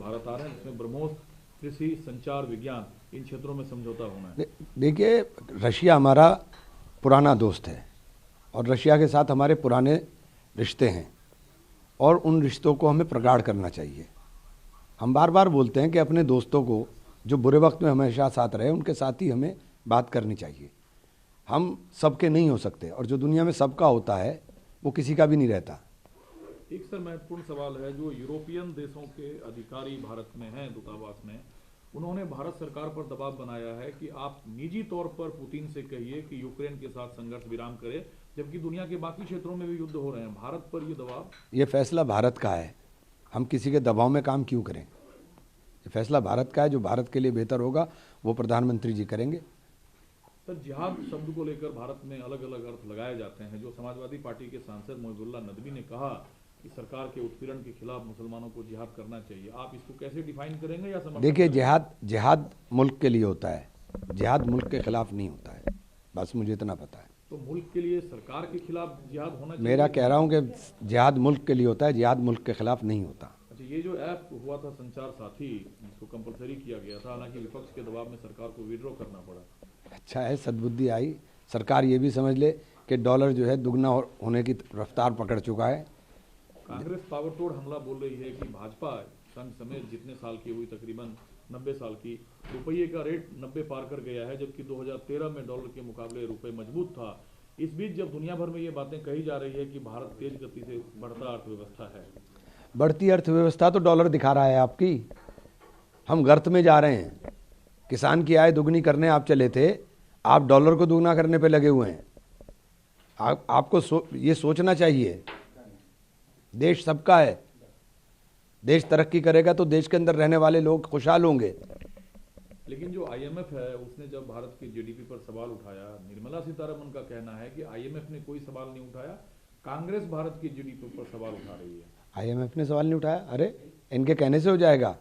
भारत आ रहे हैं, जिसमें ब्रह्मोस, कृषि, संचार, विज्ञान, इन क्षेत्रों में समझौता होना है। देखिए, रशिया हमारा पुराना दोस्त है और रशिया के साथ हमारे पुराने रिश्ते हैं और उन रिश्तों को हमें प्रगाढ़ करना चाहिए। हम बार बार बोलते हैं कि अपने दोस्तों को जो बुरे वक्त में हमेशा साथ रहे उनके साथ ही हमें बात करनी चाहिए। हम सबके नहीं हो सकते और जो दुनिया में सबका होता है वो किसी का भी नहीं रहता। एक सर महत्वपूर्ण सवाल है, जो यूरोपियन देशों के अधिकारी भारत में हैं, दूतावास में, उन्होंने भारत सरकार पर दबाव बनाया है कि आप निजी तौर पर पुतिन से कहिए कि यूक्रेन के साथ संघर्ष विराम करे, जबकि दुनिया के बाकी क्षेत्रों में भी युद्ध हो रहे हैं। भारत पर ये दबाव, ये फैसला भारत का है, हम किसी के दबाव में काम क्यों करें। ये फैसला भारत का है, जो भारत के लिए बेहतर होगा वो प्रधानमंत्री जी करेंगे। सर, जिहाद शब्द को लेकर भारत में अलग अलग अर्थ लगाए जाते हैं। जो समाजवादी पार्टी के सांसद मोहिबुल्लाह नदवी ने कहा कि सरकार के उत्पीड़न के खिलाफ मुसलमानों को जिहाद करना चाहिए, आप इसको कैसे डिफाइन करेंगे या समर्थन देखिए, करेंगे? जिहाद मुल्क के लिए होता है, जिहाद मुल्क के खिलाफ नहीं होता है, बस मुझे इतना पता है। तो मुल्क के लिए सरकार के खिलाफ जिहाद होना चाहिए? मेरा कह रहा हूँ कि जिहाद मुल्क के लिए होता है, जिहाद मुल्क के खिलाफ नहीं होता। अच्छा, ये जो ऐप हुआ था संचार साथी, जिसको कंपलसरी किया गया था, हालांकि विपक्ष के दबाव में सरकार को विड्रॉ करना पड़ा। अच्छा है, सद्बुद्धि आई। सरकार ये भी समझ ले कि डॉलर जो है दुगना होने की रफ्तार पकड़ चुका है। कांग्रेस ताबड़तोड़ हमला बोल रही है कि भाजपा संघ समेत जितने साल की हुई, तकरीबन 90 साल की, रुपये का रेट 90 पार कर गया है, जबकि 2013 में डॉलर के मुकाबले रुपये मजबूत था। इस बीच जब दुनिया भर में ये बातें कही जा रही है कि भारत तेज गति से बढ़ता अर्थव्यवस्था है, बढ़ती अर्थव्यवस्था तो डॉलर दिखा रहा है आपकी। हम गर्त में जा रहे हैं। किसान की आय दुगनी करने आप चले थे, आप डॉलर को दुगना करने पे लगे हुए हैं। आपको ये सोचना चाहिए, देश सबका है। देश तरक्की करेगा तो देश के अंदर रहने वाले लोग खुशहाल होंगे। लेकिन जो IMF है, उसने जब भारत की GDP पर सवाल उठाया, निर्मला सीतारमन का कहना है कि IMF ने कोई सवाल नहीं उठाया, कांग्रेस भारत की GDP पर सवाल उठा रही है। IMF ने सवाल नहीं उठाया? अरे, इनके कहने से हो जाएगा?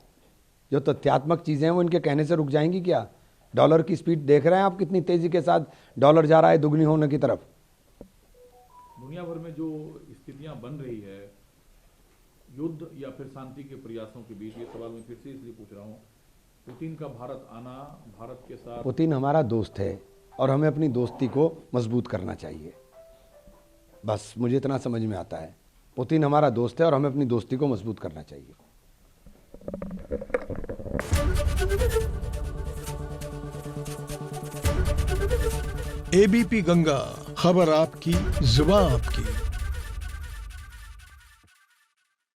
जो तथ्यात्मक चीज़ें हैं वो इनके कहने से रुक जाएंगी क्या? डॉलर की स्पीड देख रहे हैं आप, कितनी तेजी के साथ डॉलर जा रहा है दुगनी होने की तरफ। दुनिया भर में जो स्थितियां बन रही है, युद्ध या फिर शांति के प्रयासों के बीच, ये सवाल मैं फिर से इसलिए पूछ रहा हूँ, पुतिन का भारत आना, भारत के साथ, पुतिन हमारा दोस्त है और हमें अपनी दोस्ती को मजबूत करना चाहिए। बस मुझे इतना समझ में आता है, पुतिन हमारा दोस्त है और हमें अपनी दोस्ती को मजबूत करना चाहिए। ABP गंगा, खबर आपकी, जुबान आपकी।